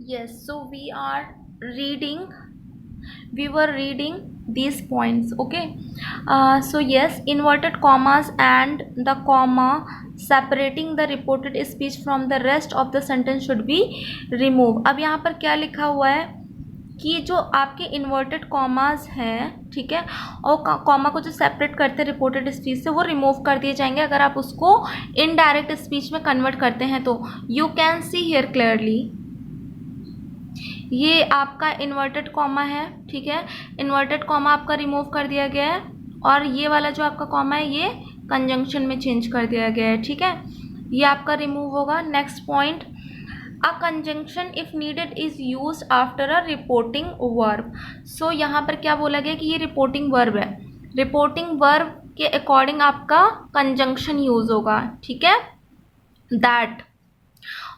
Yes, so we were reading these points. Okay. So yes, inverted commas and the comma separating the reported speech from the rest of the sentence should be removed. अब यहाँ पर क्या लिखा हुआ है कि जो आपके इन्वर्टेड कॉमास हैं, ठीक है, और कॉमा को जो सेपरेट करते हैं रिपोर्टेड स्पीच से, वो रिमूव कर दिए जाएंगे अगर आप उसको इनडायरेक्ट स्पीच में कन्वर्ट करते हैं तो। You can see here clearly, ये आपका इन्वर्टेड कॉमा है, ठीक है, इन्वर्टेड कॉमा आपका रिमूव कर दिया गया है, और ये वाला जो आपका कॉमा है ये कंजंक्शन में चेंज कर दिया गया है, ठीक है, ये आपका रिमूव होगा। Next point, a conjunction if needed is use after a reporting verb. So यहाँ पर क्या बोला गया कि ये रिपोर्टिंग वर्ब है, रिपोर्टिंग वर्ब के अकॉर्डिंग आपका कंजंक्शन यूज होगा, ठीक है, दैट।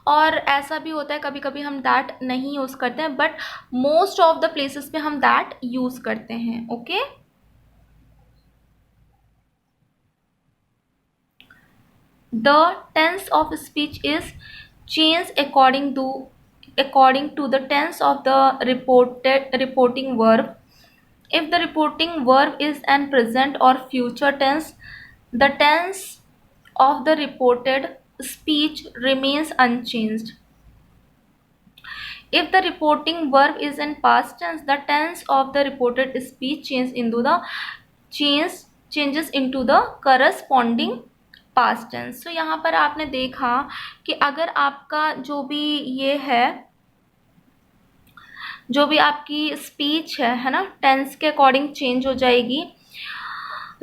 और ऐसा भी होता है कभी कभी हम दैट नहीं यूज़ करते हैं, but most of the places पे हम दैट यूज़ करते हैं। Okay, the tense of speech is change according to the tense of the reporting verb. If the reporting verb is an present or future tense, the tense of the reported speech remains unchanged. If the reporting verb is in past tense, the tense of the reported speech changes into the corresponding past tense. So यहाँ पर आपने देखा कि अगर आपका जो भी ये है, जो भी आपकी स्पीच है ना, टेंस के अकॉर्डिंग चेंज हो जाएगी,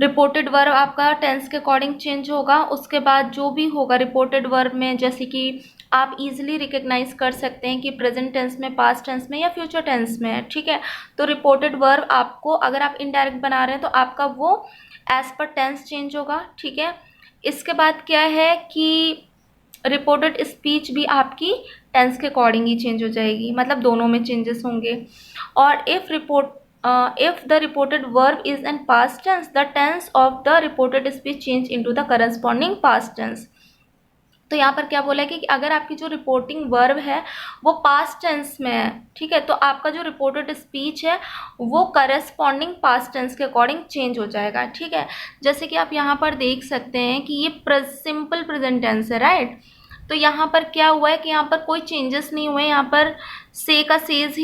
रिपोर्टेड वर्ब आपका टेंस के अकॉर्डिंग चेंज होगा। उसके बाद जो भी होगा रिपोर्टेड वर्ब में, जैसे कि आप इजीली रिकग्नाइज कर सकते हैं कि प्रेजेंट टेंस में, पास्ट टेंस में या फ्यूचर टेंस में है, ठीक है, तो रिपोर्टेड वर्ब आपको अगर आप इनडायरेक्ट बना रहे हैं तो आपका वो एज पर टेंस चेंज होगा, ठीक है। इसके बाद क्या है कि रिपोर्टेड स्पीच भी आपकी टेंस के अकॉर्डिंग ही चेंज हो जाएगी, मतलब दोनों में चेंजेस होंगे। और if the reported verb is in past tense, the tense of the reported speech change into the corresponding past tense. तो यहाँ पर क्या बोला है कि अगर आपकी जो रिपोर्टिंग वर्ब है वो पास्ट टेंस में है, ठीक है, तो आपका जो रिपोर्टेड स्पीच है वो करस्पॉन्डिंग पास्ट टेंस के अकॉर्डिंग चेंज हो जाएगा, ठीक है। जैसे कि आप यहाँ पर देख सकते हैं कि ये सिंपल प्रेजेंट टेंस है, राइट। तो यहाँ पर क्या हुआ है कि यहाँ पर कोई चेंजेस नहीं हुए, यहाँ पर सेज का सेज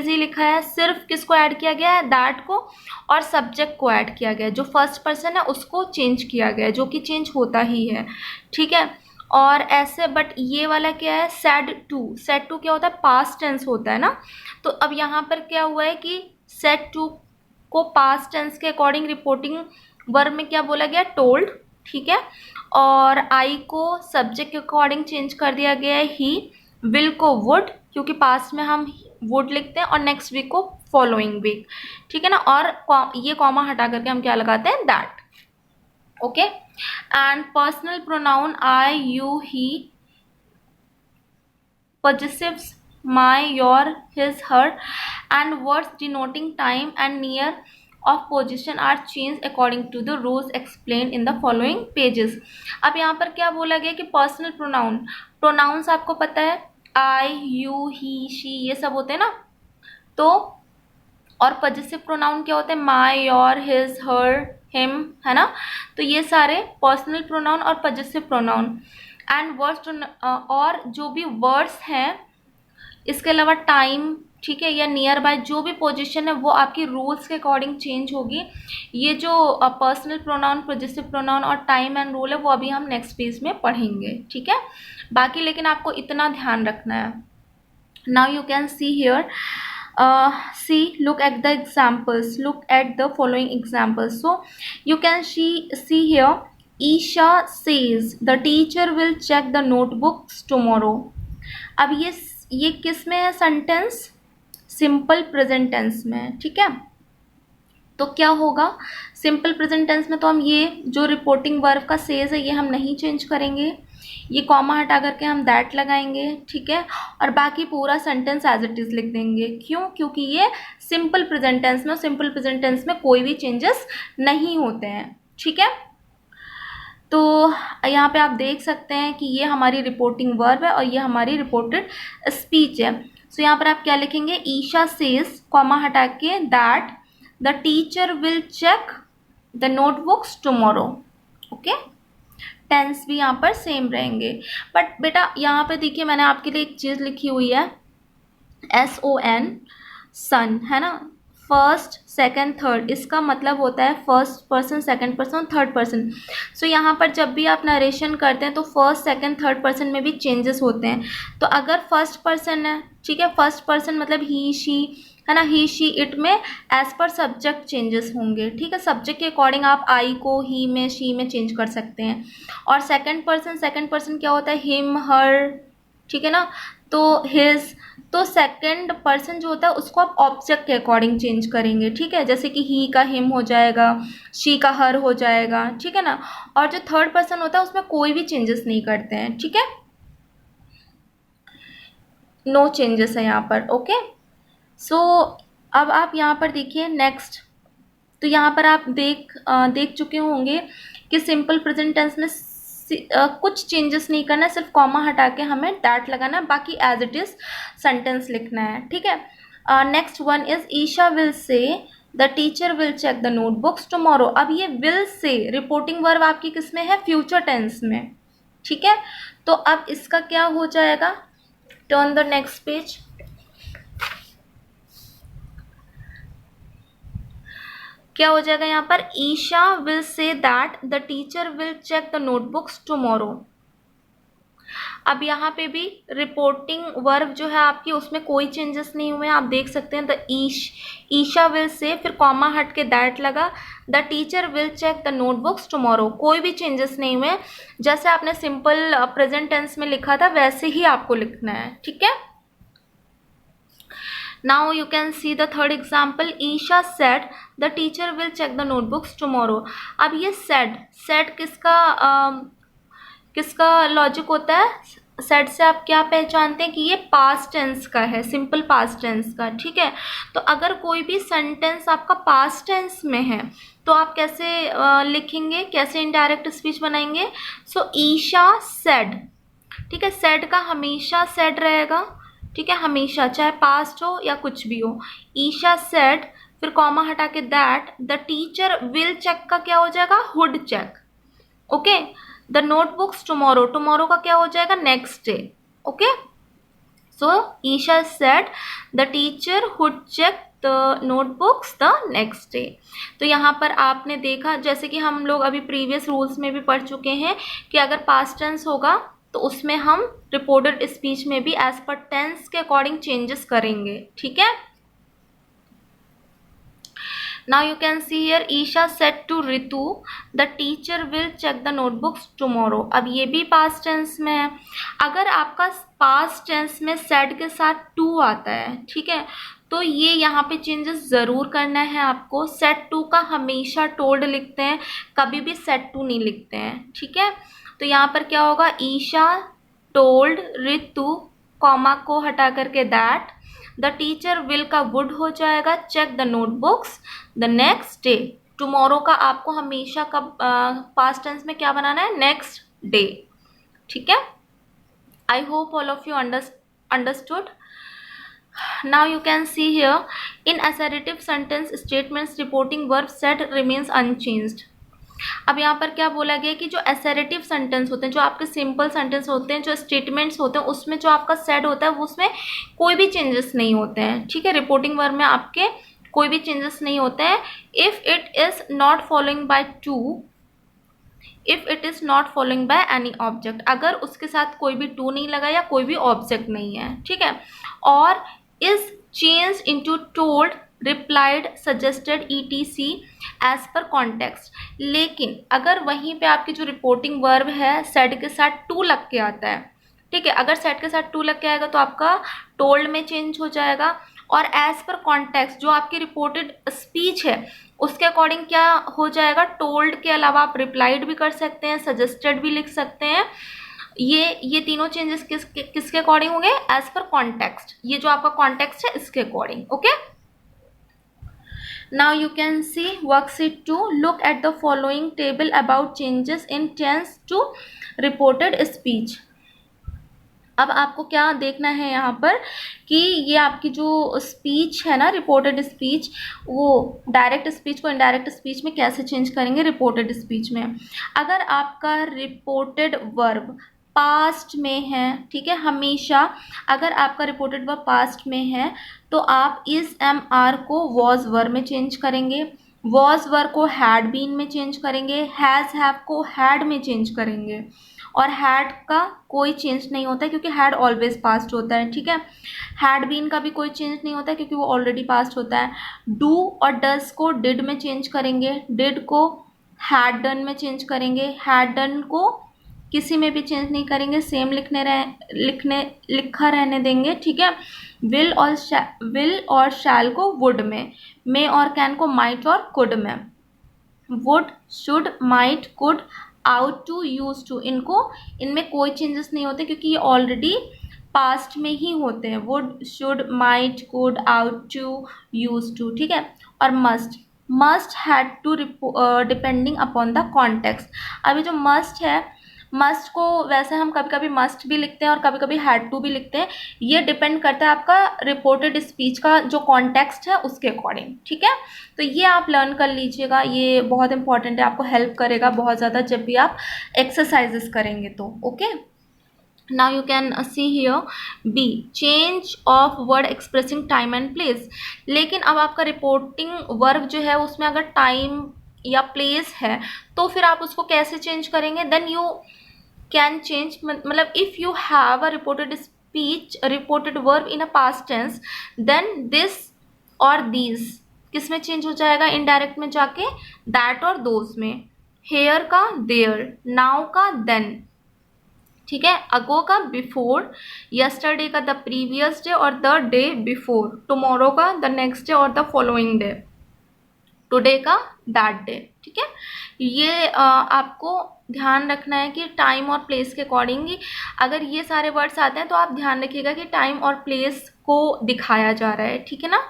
ही लिखा है, सिर्फ किसको ऐड किया गया है, दैट को, और सब्जेक्ट को ऐड किया गया है, जो फर्स्ट पर्सन है उसको चेंज किया गया है, जो कि चेंज होता ही है, ठीक है। और ऐसे, बट ये वाला क्या है, सेड टू क्या होता है, पास्ट टेंस होता है ना। तो अब यहाँ पर क्या हुआ है कि सेड टू को पास्ट टेंस के अकॉर्डिंग रिपोर्टिंग वर्ब में क्या बोला गया, टोल्ड, ठीक है, और आई को सब्जेक्ट के अकॉर्डिंग चेंज कर दिया गया है ही, विल को वुड, क्योंकि पास्ट में हम वुड लिखते हैं, और नेक्स्ट वीक को फॉलोइंग वीक, ठीक है ना, और ये कॉमा हटा करके हम क्या लगाते हैं, that. Okay, and personal pronoun I, you, he, possessives my, your, his, her, and words denoting time and near of position are changed according to the rules explained in the following pages. अब यहाँ पर क्या बोला गया कि personal pronouns आपको पता है, आई, यू, ही, शी, ये सब होते हैं ना, तो और पॉजेसिव प्रोनाउन क्या होते हैं, माई, योर, हिज, हर, हिम, है ना। तो ये सारे पर्सनल प्रोनाउन और पॉजेसिव प्रोनाउन, एंड वर्ड्स, और जो भी वर्ड्स हैं, इसके अलावा टाइम, ठीक है, या नियर बाय, जो भी पोजीशन है वो आपकी रूल्स के अकॉर्डिंग चेंज होगी। ये जो पर्सनल प्रोनाउन, पॉजेसिव प्रोनाउन और टाइम एंड रूल है वो अभी हम नेक्स्ट पेज में पढ़ेंगे, ठीक है। बाकी लेकिन आपको इतना ध्यान रखना है। Now you can see here, look at the examples, look at the following examples. So you can see here, Isha says the teacher will check the notebooks tomorrow. अब ये किस में है सेंटेंस, सिंपल प्रेजेंट टेंस में है, ठीक है। तो क्या होगा, सिंपल प्रेजेंट टेंस में तो हम ये जो रिपोर्टिंग वर्ब का सेज है ये हम नहीं चेंज करेंगे, ये कॉमा हटा करके हम दैट लगाएंगे, ठीक है, और बाकी पूरा सेंटेंस एज इट इज लिख देंगे। क्यों, क्योंकि ये सिंपल प्रेजेंट टेंस में, सिंपल प्रेजेंट टेंस में कोई भी चेंजेस नहीं होते हैं, ठीक है। तो यहाँ पे आप देख सकते हैं कि ये हमारी रिपोर्टिंग वर्ब है और ये हमारी रिपोर्टेड स्पीच है। सो यहाँ पर आप क्या लिखेंगे, ईशा सेज कॉमा हटा के that the teacher will check the notebooks tomorrow. Okay, tense भी यहाँ पर सेम रहेंगे। बट बेटा यहाँ पे देखिए मैंने आपके लिए एक चीज़ लिखी हुई है, SON, सन, है ना, फर्स्ट सेकंड थर्ड, इसका मतलब होता है first person, second person, third person. So यहाँ पर जब भी आप नरेशन करते हैं तो फर्स्ट सेकंड थर्ड पर्सन में भी चेंजेस होते हैं। तो अगर फर्स्ट पर्सन है, ठीक है, फर्स्ट पर्सन मतलब ही शी, है ना, ही शी इट में एज पर सब्जेक्ट चेंजेस होंगे, ठीक है, सब्जेक्ट के अकॉर्डिंग आप आई को ही में शी में चेंज कर सकते हैं। और सेकंड पर्सन क्या होता है, हिम हर, ठीक है ना, तो हिज, तो सेकंड पर्सन जो होता है उसको आप ऑब्जेक्ट के अकॉर्डिंग चेंज करेंगे, ठीक है, जैसे कि ही का हिम हो जाएगा, शी का हर हो जाएगा, ठीक है ना। और जो थर्ड पर्सन होता है उसमें कोई भी चेंजेस नहीं करते हैं, ठीक है, नो चेंजेस है यहाँ पर। ओके, सो अब आप यहाँ पर देखिए नेक्स्ट। तो यहाँ पर आप देख चुके होंगे कि सिंपल प्रेजेंट टेंस में कुछ चेंजेस नहीं करना है, सिर्फ कॉमा हटा के हमें दैट लगाना है, बाकी एज इट इज सेंटेंस लिखना है, ठीक है। Next one is Isha will say the teacher will check the notebooks tomorrow. अब ये विल से रिपोर्टिंग वर्ब आपकी किस में है, फ्यूचर टेंस में, ठीक है। तो अब इसका क्या हो जाएगा, टर्न द नेक्स्ट पेज। क्या हो जाएगा यहाँ पर, Isha will say that the teacher will check the notebooks tomorrow. अब यहाँ पे भी रिपोर्टिंग वर्ब जो है आपकी उसमें कोई चेंजेस नहीं हुए, आप देख सकते हैं। द ईशा विल से, फिर कॉमा हट के दैट लगा, the teacher will check the notebooks tomorrow, कोई भी चेंजेस नहीं हुए। जैसे आपने सिंपल प्रेजेंट टेंस में लिखा था वैसे ही आपको लिखना है, ठीक है। Now you can see the third example. Isha said the teacher will check the notebooks tomorrow. अब ये said किसका लॉजिक होता है, said से आप क्या पहचानते हैं कि ये पास्ट टेंस का है, सिंपल पास्ट टेंस का, ठीक है। तो अगर कोई भी सेंटेंस आपका पास्ट टेंस में है तो आप कैसे लिखेंगे, कैसे इनडायरेक्ट स्पीच बनाएंगे। सो ईशा सेड, ठीक है, सेड का हमेशा सेड रहेगा, ठीक है, हमेशा, चाहे पास्ट हो या कुछ भी हो। ईशा सेड, फिर कॉमा हटा के that the teacher will check का क्या हो जाएगा, would check. Okay, the notebooks tomorrow, tomorrow का क्या हो जाएगा, next day. Okay, so Isha said the teacher would check the notebooks the next day. तो यहाँ पर आपने देखा, जैसे कि हम लोग अभी प्रीवियस रूल्स में भी पढ़ चुके हैं कि अगर पास्ट टेंस होगा तो उसमें हम रिपोर्टेड स्पीच में भी एज पर टेंस के अकॉर्डिंग चेंजेस करेंगे, ठीक है। Now you can see here Isha said to Ritu the teacher will check the notebooks tomorrow. अब ये भी पास्ट टेंस में है। अगर आपका पास्ट टेंस में सेड के साथ टू आता है, ठीक है, तो ये यहाँ पे चेंजेस ज़रूर करना है आपको। सेड टू का हमेशा टोल्ड लिखते हैं, कभी भी सेड टू नहीं लिखते हैं, ठीक है। तो यहाँ पर क्या होगा, ईशा टोल्ड रितु, कॉमा को हटा करके दैट, द टीचर विल का वुड हो जाएगा, check the notebooks the next day. Tomorrow का आपको हमेशा कब पास्ट टेंस में क्या बनाना है, नेक्स्ट डे, ठीक है। I hope all of you understood. Now you can see here in assertive sentence statements reporting verb said remains unchanged. अब यहाँ पर क्या बोला गया कि जो assertive सेंटेंस होते हैं, जो आपके सिंपल सेंटेंस होते हैं, जो स्टेटमेंट्स होते हैं, उसमें जो आपका said होता है उसमें कोई भी चेंजेस नहीं होते हैं, ठीक है। रिपोर्टिंग वर्ब में आपके कोई भी चेंजेस नहीं होते हैं। If it is not following by two, if it is not following by any object, अगर उसके साथ कोई भी टू नहीं लगा या कोई भी ऑब्जेक्ट नहीं है, ठीक है। और is change into told, replied, suggested, ETC as per context. लेकिन अगर वहीं पे आपकी जो रिपोर्टिंग वर्ब है सेड के साथ टू लग के आता है, ठीक है, अगर सेड के साथ टू लग के आएगा तो आपका टोल्ड में चेंज हो जाएगा। और एज पर कॉन्टेक्स्ट जो आपकी रिपोर्टेड स्पीच है उसके अकॉर्डिंग क्या हो जाएगा, टोल्ड के अलावा आप रिप्लाइड भी कर सकते हैं, सजेस्टेड भी लिख सकते हैं। ये तीनों चेंजेस किसके अकॉर्डिंग होंगे, एज पर कॉन्टेक्स्ट, ये जो आपका कॉन्टेक्स्ट है इसके according. Okay, Now you can see worksheet 2. Look at the following table about changes in tense to reported speech. अब आपको क्या देखना है यहाँ पर कि ये आपकी जो स्पीच है ना, रिपोर्टेड स्पीच, वो डायरेक्ट स्पीच को इनडायरेक्ट स्पीच में कैसे चेंज करेंगे रिपोर्टेड स्पीच में। अगर आपका रिपोर्टेड वर्ब पास्ट में है, ठीक है, हमेशा अगर आपका रिपोर्टेड वर्ब पास्ट में है तो आप इस एम आर को वॉज वर्ब में चेंज करेंगे, वॉज वर्ब को हैड बीन में चेंज करेंगे, हैज़ हैव को हैड में चेंज करेंगे, और हैड का कोई चेंज नहीं होता है क्योंकि हैड ऑलवेज पास्ट होता है, ठीक है। हैड बीन का भी कोई चेंज नहीं होता है क्योंकि वो ऑलरेडी पास्ट होता है। डू और डज को डिड में चेंज करेंगे, डिड को हैड डन में चेंज करेंगे, हैड डन को किसी में भी चेंज नहीं करेंगे, सेम लिखा रहने देंगे, ठीक है। विल और शैल को वुड में, मे और कैन को माइट और कुड में, would, should, might, could, ought to, used to, इनमें कोई चेंजेस नहीं होते क्योंकि ये ऑलरेडी पास्ट में ही होते हैं। Would, should, might, could, ought to, used to, ठीक है। और must had to, depending upon the context. अभी जो मस्ट है, मस्ट को वैसे हम कभी कभी मस्ट भी लिखते हैं और कभी कभी हैड टू भी लिखते हैं, ये डिपेंड करता है आपका रिपोर्टेड स्पीच का जो कॉन्टेक्स्ट है उसके अकॉर्डिंग, ठीक है। तो ये आप लर्न कर लीजिएगा, ये बहुत इंपॉर्टेंट है, आपको हेल्प करेगा बहुत ज़्यादा जब भी आप एक्सरसाइजेस करेंगे तो। Okay, now you can see here B, change of word expressing time and place। लेकिन अब आपका रिपोर्टिंग वर्ब जो है उसमें अगर टाइम या प्लेस है तो फिर आप उसको कैसे चेंज करेंगे। देन यू कैन चेंज, मतलब if you have a reported speech, reported verb in a past tense, then this और दीज किस में चेंज हो जाएगा, इनडायरेक्ट में जाके दैट और दोज में, हेयर का देयर, नाउ का देन, ठीक है, अगो का बिफोर, यस्टरडे का द प्रीवियस डे और द डे बिफोर, टुमारो का द नेक्स्ट डे और द फॉलोइंग डे, टुडे का दैट डे, ठीक है। ये आपको ध्यान रखना है कि टाइम और प्लेस के अकॉर्डिंग अगर ये सारे वर्ड्स आते हैं तो आप ध्यान रखिएगा कि टाइम और प्लेस को दिखाया जा रहा है, ठीक है ना।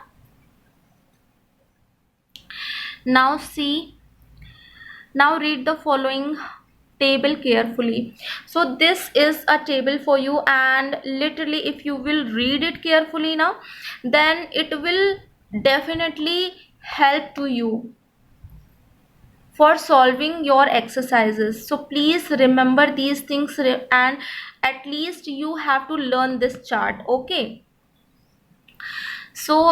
Now see, now read the following table carefully. So this is a table for you, and literally if you will read it carefully now, then it will definitely help to you for solving your exercises. So please remember these things, and at least you have to learn this chart. Okay, so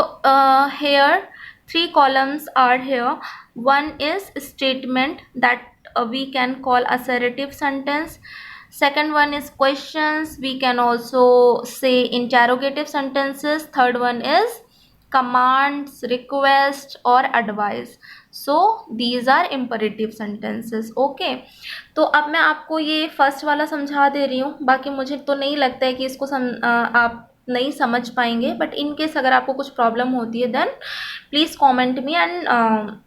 here 3 columns are here. One is statement that we can call assertive sentence. Second one is questions, we can also say interrogative sentences. Third one is commands, request or advice. So these are imperative sentences. Okay, तो अब मैं आपको ये first वाला समझा दे रही हूँ, बाकी मुझे तो नहीं लगता है कि इसको आप नहीं समझ पाएंगे, बट इन केस अगर आपको कुछ प्रॉब्लम होती है then please comment me and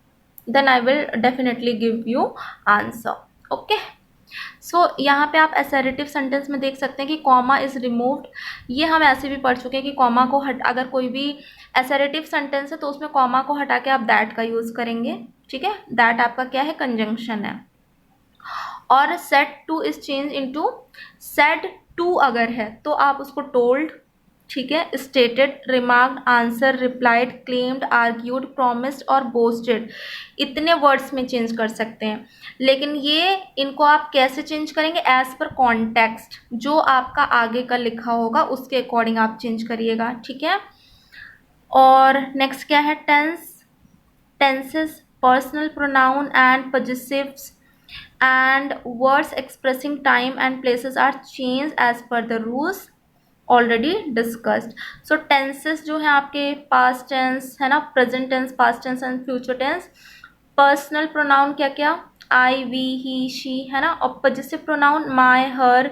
then I will definitely give you answer. Okay, so यहाँ पे आप assertive sentence में देख सकते हैं कि comma is removed। ये हम ऐसे भी पढ़ चुके हैं कि comma को अगर कोई भी assertive sentence है तो उसमें comma को हटा के आप that का यूज़ करेंगे, ठीक है। that आपका क्या है, conjunction है। और said to is change into said to अगर है तो आप उसको told, ठीक है, stated, remarked, answer, replied, claimed, argued, promised और बोस्टेड, इतने वर्ड्स में चेंज कर सकते हैं। लेकिन ये इनको आप कैसे चेंज करेंगे, एज पर कॉन्टेक्स्ट, जो आपका आगे का लिखा होगा उसके अकॉर्डिंग आप चेंज करिएगा, ठीक है। और नेक्स्ट क्या है, tenses, personal pronoun and possessives and words expressing time and places are change as per the rules already discussed. So tenses जो है आपके पास्ट टेंस है ना, present tense, past tense and future tense. Personal pronoun क्या क्या, I, we, he, she, है ना। और possessive pronoun my, her,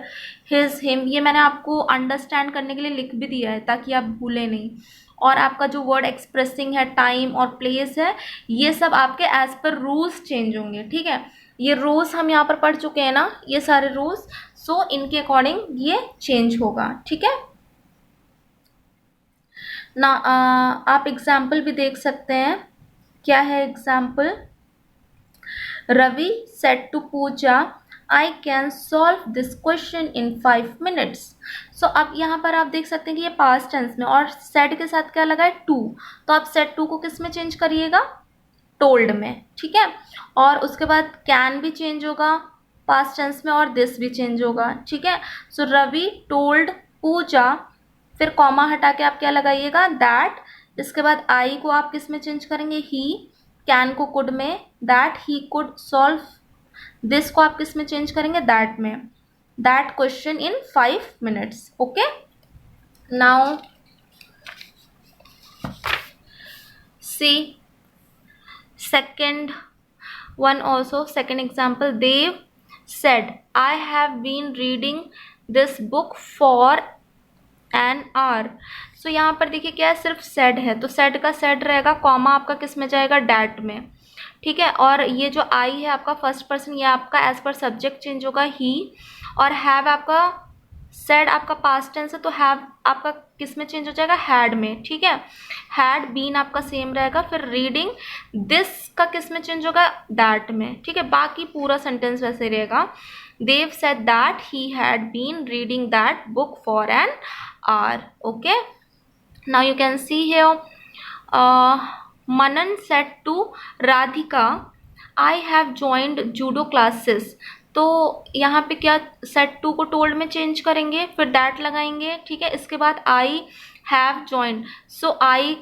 his, him, ये मैंने आपको अंडरस्टैंड करने के लिए लिख भी दिया है ताकि आप भूलें नहीं। और आपका जो वर्ड एक्सप्रेसिंग है, टाइम और प्लेस है, ये सब आपके एज पर रूल्स चेंज होंगे, ठीक है। ये रूल्स हम यहाँ पर पढ़ चुके हैं ना, ये सारे रूल्स, सो इनके अकॉर्डिंग ये चेंज होगा, ठीक है ना। आप एग्जाम्पल भी देख सकते हैं क्या है example? Ravi said to Puja, I can solve this question in 5 minutes. So अब यहाँ पर आप देख सकते हैं कि ये पास्ट टेंस में और सेड के साथ क्या लगा है? टू। तो आप सेड टू को किस में चेंज करिएगा? टोल्ड में, ठीक है। और उसके बाद कैन भी चेंज होगा पास्ट टेंस में और दिस भी चेंज होगा, ठीक है। सो रवि टोल्ड पूजा, फिर कॉमा हटा के आप क्या लगाइएगा? दैट। इसके बाद आई को आप किस में चेंज करेंगे? ही। कैन को कुड में, that he could solve. This को आप किस में चेंज करेंगे? दैट में, that question in 5 minutes. Okay, now see second one also, second example, Dev said, I have been reading this book for an hour। सो यहाँ पर देखिए क्या है? सिर्फ said है, तो said का said रहेगा, कॉमा आपका किस में जाएगा? that में, ठीक है। और ये जो I है आपका फर्स्ट पर्सन, ये आपका एज पर सब्जेक्ट चेंज होगा he, और have आपका said आपका पास्ट टेंस है, तो have आपका किस में चेंज हो जाएगा? had में, ठीक है। had been आपका सेम रहेगा, फिर reading this का किस में चेंज होगा? that में, ठीक है। बाकी पूरा सेंटेंस वैसे रहेगा। Dev said that he had been reading that book for an hour। Okay, now you can see here, Manan said to Radhika, I have joined judo classes। तो यहाँ पे क्या? सेट टू को टोल्ड में change करेंगे, फिर that लगाएंगे, ठीक है। इसके बाद आई हैव जॉइंड, सो आई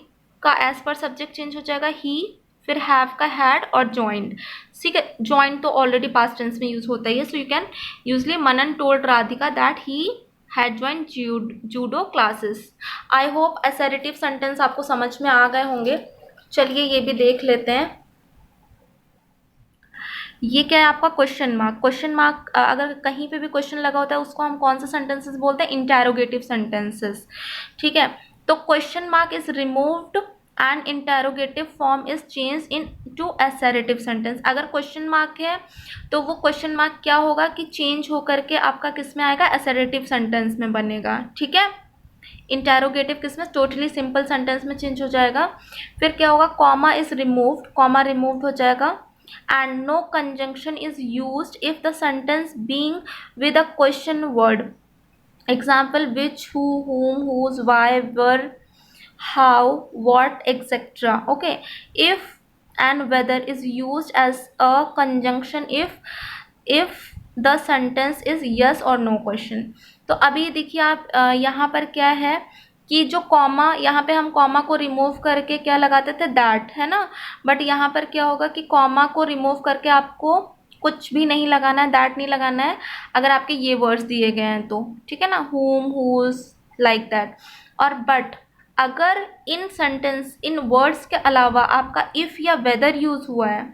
का एज पर सब्जेक्ट चेंज हो जाएगा ही, फिर हैव का हैड और जॉइंड, ठीक है। जॉइंड तो ऑलरेडी पास्ट टेंस में यूज होता ही है, so you can usually Manan told Radhika that he had joined judo classes. I hope assertive sentence आपको समझ में आ गए होंगे। चलिए ये भी देख लेते हैं। ये क्या है आपका? Question mark. क्वेश्चन मार्क अगर कहीं पे भी क्वेश्चन लगा होता है उसको हम कौन सा सेंटेंसेस बोलते हैं? इंटेरोगेटिव सेंटेंसेस, ठीक है। तो question mark is removed and interrogative form is change in to assertive sentence. अगर क्वेश्चन मार्क है तो वो क्वेश्चन मार्क क्या होगा कि चेंज होकर के आपका किस में आएगा? असर्टिव सेंटेंस में बनेगा, ठीक है। इंटेरोगेटिव किस में? टोटली सिंपल सेंटेंस में चेंज हो जाएगा। फिर क्या होगा? Comma is removed, comma removed हो जाएगा। And no conjunction is used if the sentence being with a question word. Example: which, who, whom, whose, why, where, how, what, etc. Okay, if and whether is used as a conjunction if the sentence is yes or no question। तो अभी देखिए आप यहाँ पर क्या है कि जो कॉमा, यहाँ पे हम कॉमा को रिमूव करके क्या लगाते थे? दैट, है ना। बट यहाँ पर क्या होगा कि कॉमा को रिमूव करके आपको कुछ भी नहीं लगाना है, दैट नहीं लगाना है अगर आपके ये वर्ड्स दिए गए हैं तो, ठीक है ना। whom, whose, like that. और बट अगर इन सेंटेंस, इन वर्ड्स के अलावा आपका इफ़ या वेदर यूज़ हुआ है,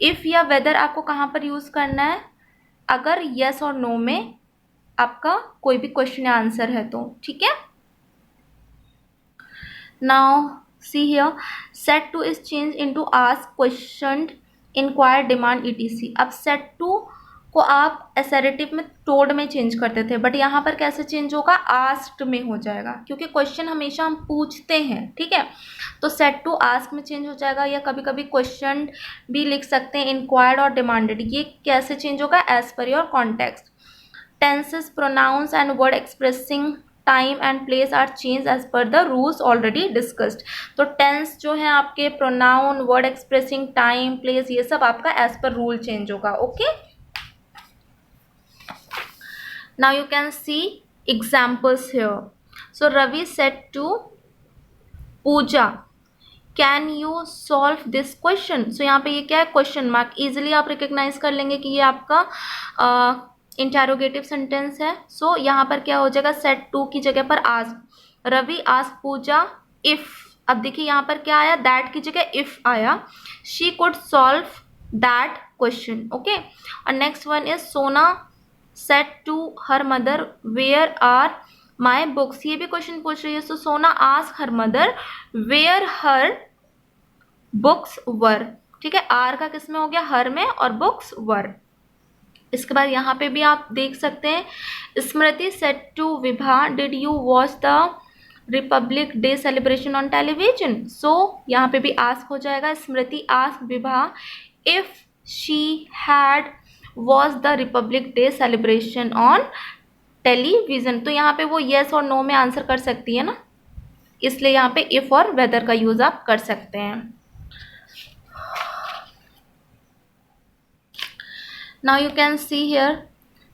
इफ़ या वेदर आपको कहाँ पर यूज़ करना है? अगर यस और नो में आपका कोई भी क्वेश्चन या आंसर है तो, ठीक है। Now see here, set to is changed into ask, questioned, inquire, demand, etc। अब set to को आप असर्टिव में टोल्ड में चेंज करते थे, बट यहाँ पर कैसे चेंज होगा? आस्क्ड में हो जाएगा, क्योंकि क्वेश्चन हमेशा हम पूछते हैं, ठीक है। तो सेट टू आस्क में चेंज हो जाएगा, या कभी कभी क्वेश्चन भी लिख सकते हैं, इंक्वायर्ड और डिमांडेड। ये कैसे चेंज होगा? As per your context. Tenses, pronouns and word expressing time and place are change as per the rules already discussed. तो टेंस जो है आपके, pronoun, word expressing time, place, ये सब आपका एज पर रूल चेंज होगा। Okay, now you can see examples here. So Ravi said to Puja, can you solve this question. So यहाँ पे ये क्या है? Question mark. इजिली आप रिकग्नाइज कर लेंगे कि ये आपका इंटेरोगेटिव सेंटेंस है। सो यहाँ पर क्या हो जाएगा? सेट टू की जगह पर ask. Ravi ask Pooja if. अब देखिए यहाँ पर क्या आया? दैट की जगह इफ आया। She could solve that question. Okay, और next one is Sona said to her mother where are my books. ये भी क्वेश्चन पूछ रही है। So Sona ask her mother where her books were. ठीक है, आर का किस में हो गया? हर में, और बुक्स वर। इसके बाद यहाँ पे भी आप देख सकते हैं, Smriti said to Vibha did you watch the Republic Day celebration on television? So यहाँ पे भी आस्क हो जाएगा, Smriti ask Vibha if she had watch the Republic Day celebration on television. तो यहाँ पे वो येस और नो में आंसर कर सकती है ना, इसलिए यहाँ पे इफ और वेदर का यूज आप कर सकते हैं। Now you can see here,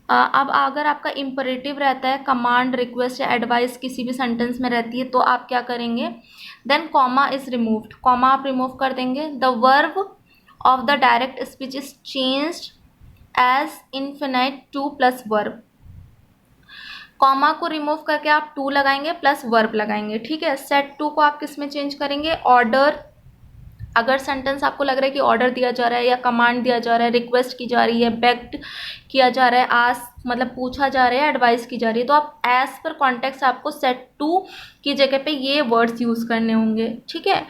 अब अगर आपका इम्परेटिव रहता है, कमांड, रिक्वेस्ट या एडवाइस किसी भी सेंटेंस में रहती है, तो आप क्या करेंगे, then comma is removed, comma आप रिमूव कर देंगे। The verb of the direct speech is changed as infinite to plus verb, comma को रिमूव करके आप टू लगाएंगे प्लस वर्ब लगाएंगे, ठीक है। सेट टू को आप किस में चेंज करेंगे, ऑर्डर, अगर सेंटेंस आपको लग रहा है कि ऑर्डर दिया जा रहा है या कमांड दिया जा रहा है, रिक्वेस्ट की जा रही है, बेग्ड किया जा रहा है, आस्क मतलब पूछा जा रहा है, एडवाइस की जा रही है, तो आप एज पर कॉन्टेक्स्ट आपको सेट टू की जगह पे ये वर्ड्स यूज करने होंगे, ठीक है।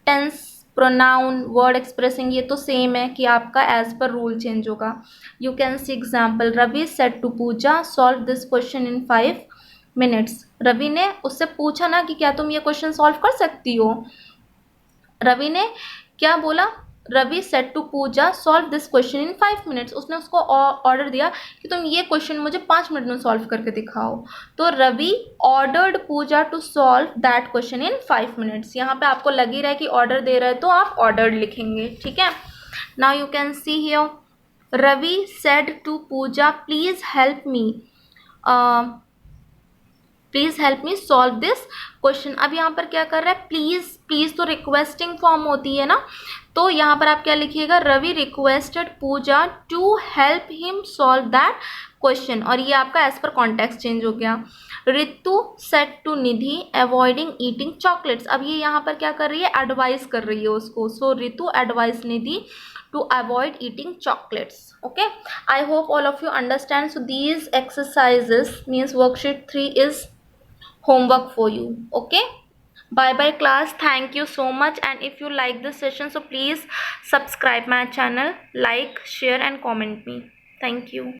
टेंस, प्रोनाउन, वर्ड एक्सप्रेसिंग, ये तो सेम है कि आपका एज पर रूल चेंज होगा। You can see example, Ravi said to Pooja solve this question in 5 minutes. Ravi ने उससे पूछा ना कि क्या तुम ये क्वेश्चन सॉल्व कर सकती हो, रवि ने क्या बोला, Ravi said to Pooja solve this question in 5 minutes, उसने उसको ऑर्डर दिया कि तुम ये क्वेश्चन मुझे 5 मिनट में सॉल्व करके दिखाओ। तो Ravi ordered Pooja to solve that question in 5 minutes. यहाँ पे आपको लग ही रहा है कि ऑर्डर दे रहा है तो आप ऑर्डर्ड लिखेंगे, ठीक है। Now you can see here, Ravi said to Pooja please help me, please help me solve this question. अब यहाँ पर क्या कर रहा है, प्लीज, प्लीज तो रिक्वेस्टिंग फॉर्म होती है ना, तो यहाँ पर आप क्या लिखिएगा, Ravi requested Pooja to help him solve that question, और ये आपका एज पर कॉन्टेक्स्ट चेंज हो गया। Ritu said to Nidhi avoiding eating chocolates, अब ये यहाँ पर क्या कर रही है, एडवाइस कर रही है उसको, so Ritu advise Nidhi to avoid eating chocolates. Okay, I hope all of you understand. So these exercises means worksheet 3 is homework for you. Okay, bye bye class, thank you so much, and if you like this session, so please subscribe my channel, like, share and comment me. Thank you.